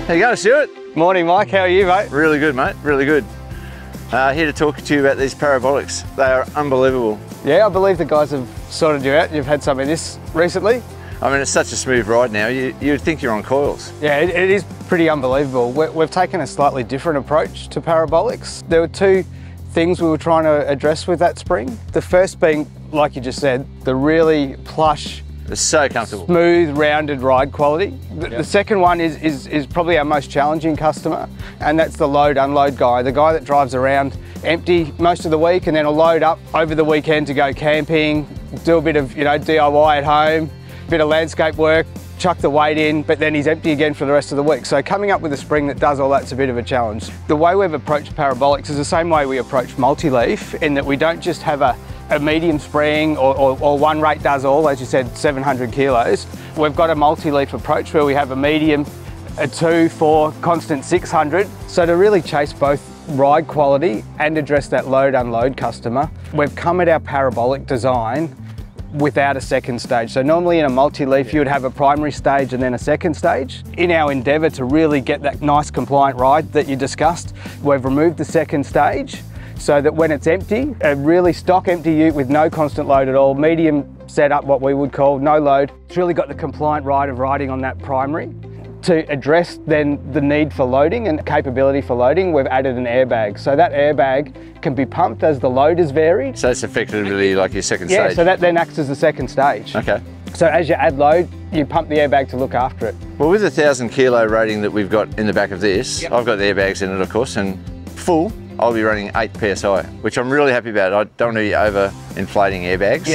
How you going, Stuart? Morning, Mike. How are you, mate? Really good, mate. Really good. Here to talk to you about these parabolics. They are unbelievable. Yeah, I believe the guys have sorted you out. You've had some of this recently. I mean, it's such a smooth ride now. You'd think you're on coils. Yeah, it is pretty unbelievable. We've taken a slightly different approach to parabolics. There were two things we were trying to address with that spring. The first being, like you just said, the really plush, it's so comfortable, smooth, rounded ride quality. The second one is probably our most challenging customer, and that's the load-unload guy, the guy that drives around empty most of the week and then will load up over the weekend to go camping, do a bit of DIY at home, a bit of landscape work, chuck the weight in, but then he's empty again for the rest of the week. So coming up with a spring that does all that's a bit of a challenge. The way we've approached parabolics is the same way we approach multi-leaf, in that we don't just have a medium spring or one rate does all, as you said, 700 kilos. We've got a multi-leaf approach where we have a medium, a 2, 4, constant 600. So to really chase both ride quality and address that load-unload customer, we've come at our parabolic design without a second stage. So normally in a multi-leaf you would have a primary stage and then a second stage. In our endeavour to really get that nice compliant ride that you discussed, we've removed the second stage so that when it's empty, a really stock empty ute with no constant load at all, medium setup, what we would call no load, it's really got the compliant ride of riding on that primary. To address then the need for loading and capability for loading, we've added an airbag. So that airbag can be pumped as the load is varied. So it's effectively like your second stage? Yeah, so that then acts as the second stage. Okay. So as you add load, you pump the airbag to look after it. Well, with the 1,000 kilo rating that we've got in the back of this, I've got the airbags in it, of course, and full, I'll be running 8 PSI, which I'm really happy about. I don't want to be over inflating airbags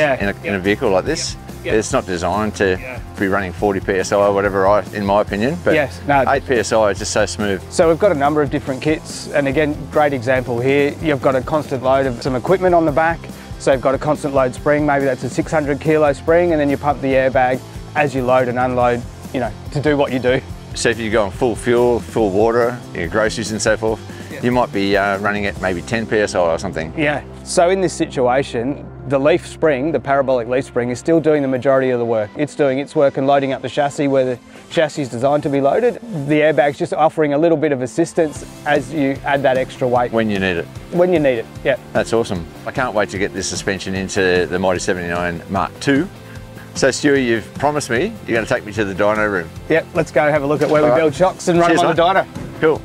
in a vehicle like this. It's not designed to be running 40 PSI or whatever, in my opinion, but 8 PSI is just so smooth. So we've got a number of different kits, and again, great example here. You've got a constant load of some equipment on the back, so you've got a constant load spring, maybe that's a 600 kilo spring, and then you pump the airbag as you load and unload, to do what you do. So if you go on full fuel, full water, your groceries and so forth, you might be running at maybe 10 PSI or something. Yeah, so in this situation, the leaf spring, the parabolic leaf spring, is still doing the majority of the work. It's doing its work and loading up the chassis where the chassis is designed to be loaded. The airbag's just offering a little bit of assistance as you add that extra weight. When you need it. When you need it, yeah. That's awesome. I can't wait to get this suspension into the Mighty 79 Mark II. So Stuart, you've promised me you're going to take me to the dyno room. Yep, let's go have a look at where we build shocks and run them on the dyno. Cool.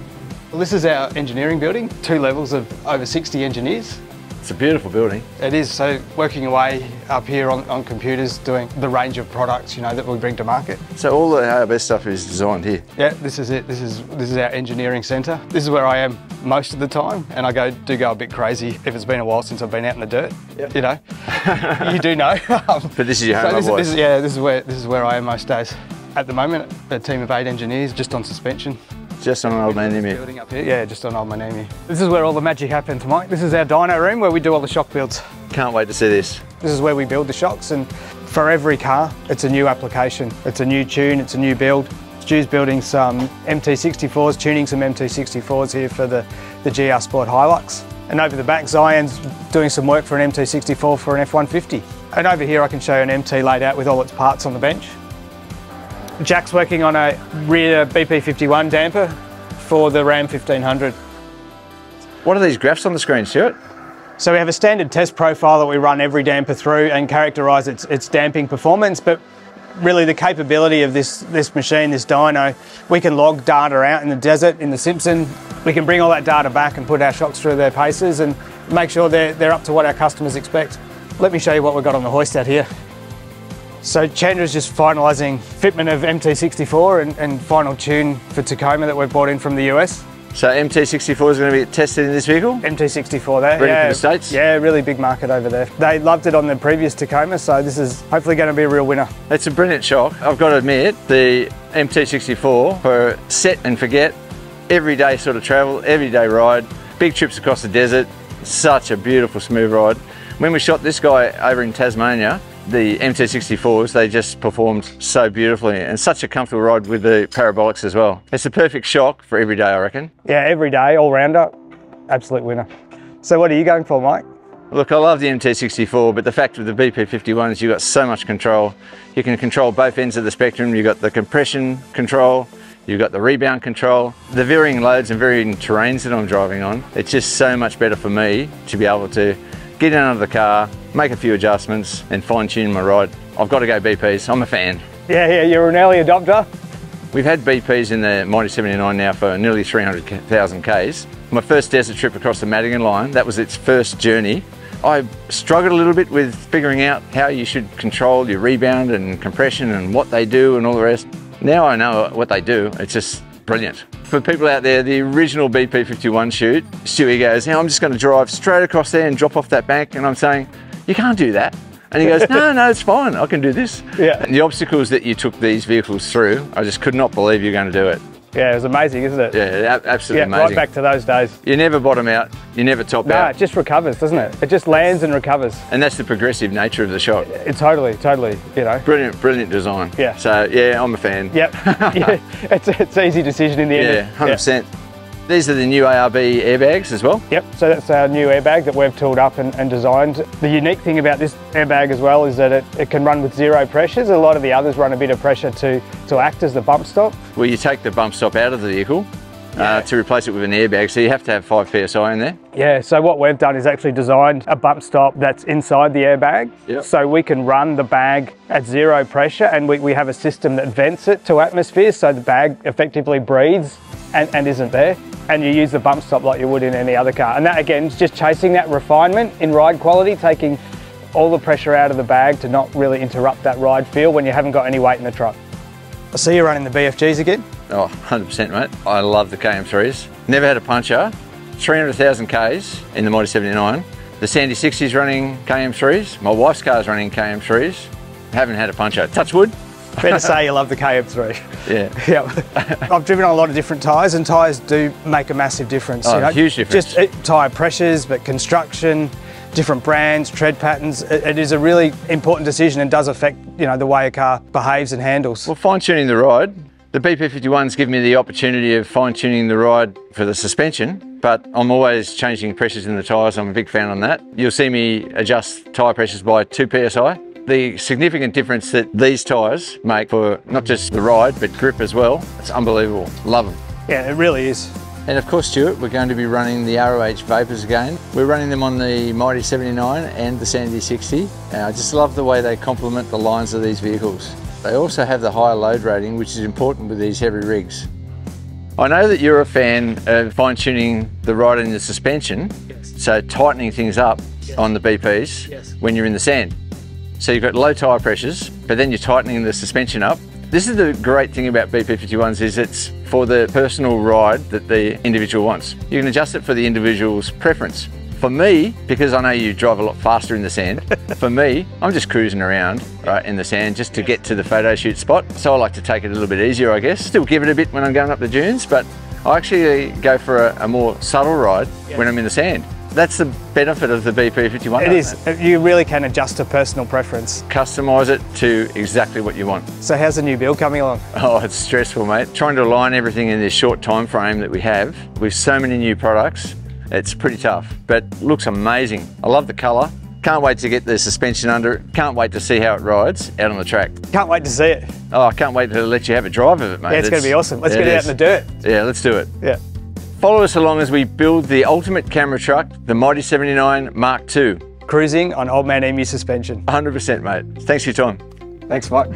Well, this is our engineering building, 2 levels of over 60 engineers. It's a beautiful building. It is, so working away up here on computers, doing the range of products, that we bring to market. So all the ARB stuff is designed here? Yeah, this is it. This is our engineering centre. This is where I am most of the time, and I do go a bit crazy if it's been a while since I've been out in the dirt. Yep. You do know. But this is your home, so this is where I am most days. At the moment, a team of 8 engineers just on suspension. Just on old man Emu. Building up here. Yeah, just on old man Emu. This is where all the magic happens, Mike. This is our dyno room where we do all the shock builds. Can't wait to see this. This is where we build the shocks, and for every car, it's a new application. It's a new tune, it's a new build. Stu's building some MT64s, tuning some MT64s here for the GR Sport Hilux. And over the back, Zion's doing some work for an MT64 for an F150. And over here, I can show you an MT laid out with all its parts on the bench. Jack's working on a rear BP51 damper for the Ram 1500. What are these graphs on the screen, Stuart? So we have a standard test profile that we run every damper through and characterise its damping performance, but really the capability of this machine, this dyno, we can log data out in the desert, in the Simpson. We can bring all that data back and put our shocks through their paces and make sure they're up to what our customers expect. Let me show you what we've got on the hoist out here. So Chandra's just finalising fitment of MT64 and final tune for Tacoma that we've brought in from the US. So MT64 is going to be tested in this vehicle? MT64 there, ready for the States? Yeah, really big market over there. They loved it on the previous Tacoma, so this is hopefully going to be a real winner. It's a brilliant shock. I've got to admit, the MT64 for set and forget, everyday sort of travel, everyday ride, big trips across the desert, such a beautiful smooth ride. When we shot this guy over in Tasmania, the MT64s, they just performed so beautifully and such a comfortable ride with the parabolics as well. It's a perfect shock for every day, I reckon. Yeah, every day, all rounder, absolute winner. So what are you going for, Mike? Look, I love the MT64, but the fact of the BP51 is you've got so much control. You can control both ends of the spectrum. You've got the compression control, you've got the rebound control. The varying loads and varying terrains that I'm driving on, it's just so much better for me to be able to get in under the car, make a few adjustments and fine tune my ride. I've got to go BPs, I'm a fan. Yeah, you're an early adopter. We've had BPs in the Mighty 79 now for nearly 300,000 Ks. My first desert trip across the Madigan line, that was its first journey. I struggled a little bit with figuring out how you should control your rebound and compression and what they do and all the rest. Now I know what they do, it's just brilliant. For people out there, the original BP51 shoot, Stewie goes, "Now I'm just going to drive straight across there and drop off that bank," and I'm saying, "You can't do that." And he goes, no, it's fine, I can do this. Yeah. And the obstacles that you took these vehicles through, I just could not believe you're going to do it. Yeah, it was amazing, isn't it? Yeah, absolutely amazing. Right back to those days. You never bottom out, you never top out. No, it just recovers, doesn't it? It just lands and recovers. And that's the progressive nature of the shot. Totally, you know. Brilliant design. Yeah. So yeah, I'm a fan. Yep, yeah, it's an easy decision in the end. Yeah, 100%. These are the new ARB airbags as well. Yep, so that's our new airbag that we've tooled up and designed. The unique thing about this airbag as well is that it can run with 0 pressures. A lot of the others run a bit of pressure to act as the bump stop. Well, you take the bump stop out of the vehicle to replace it with an airbag, so you have to have 5 PSI in there. Yeah, so what we've done is actually designed a bump stop that's inside the airbag. Yep. So we can run the bag at 0 pressure, and we have a system that vents it to atmosphere, so the bag effectively breathes and isn't there. And you use the bump stop like you would in any other car. And that again is just chasing that refinement in ride quality, taking all the pressure out of the bag to not really interrupt that ride feel when you haven't got any weight in the truck. I see you running the BFGs again. Oh, 100% mate. I love the KM3s. Never had a puncher. 300,000 Ks in the Mighty 79. The Sandy 60's running KM3s. My wife's car's running KM3s. Haven't had a puncher. Touch wood. Fair to say you love the KM3. Yeah. I've driven on a lot of different tyres, and tyres do make a massive difference. Oh, huge difference. Just tyre pressures, but construction, different brands, tread patterns. It is a really important decision and does affect, you know, the way a car behaves and handles. Well, fine-tuning the ride. The BP51's given me the opportunity of fine-tuning the ride for the suspension, but I'm always changing pressures in the tyres. I'm a big fan on that. You'll see me adjust tyre pressures by 2 PSI. The significant difference that these tyres make for not just the ride, but grip as well, it's unbelievable. Love them. Yeah, it really is. And of course, Stuart, we're going to be running the ROH Vapors again. We're running them on the Mighty 79 and the Sandy 60. And I just love the way they complement the lines of these vehicles. They also have the higher load rating, which is important with these heavy rigs. I know that you're a fan of fine-tuning the ride and the suspension, so tightening things up on the BPs when you're in the sand. So you've got low tyre pressures, but then you're tightening the suspension up. This is the great thing about BP51s is it's for the personal ride that the individual wants. You can adjust it for the individual's preference. For me, because I know you drive a lot faster in the sand, for me, I'm just cruising around in the sand just to get to the photo shoot spot. So I like to take it a little bit easier, I guess. Still give it a bit when I'm going up the dunes, but I actually go for a more subtle ride when I'm in the sand. That's the benefit of the BP51. It is. You really can adjust to personal preference. Customise it to exactly what you want. So how's the new build coming along? Oh, it's stressful, mate. Trying to align everything in this short time frame that we have with so many new products, it's pretty tough, but looks amazing. I love the colour. Can't wait to get the suspension under it. Can't wait to see how it rides out on the track. Can't wait to see it. Oh, I can't wait to let you have a drive of it, mate. Yeah, it's going to be awesome. Let's get it out in the dirt. Yeah, let's do it. Yeah. Follow us along as we build the ultimate camera truck, the Mighty 79 Mark II. Cruising on Old Man Emu suspension. 100%, mate. Thanks for your time. Thanks, Mike.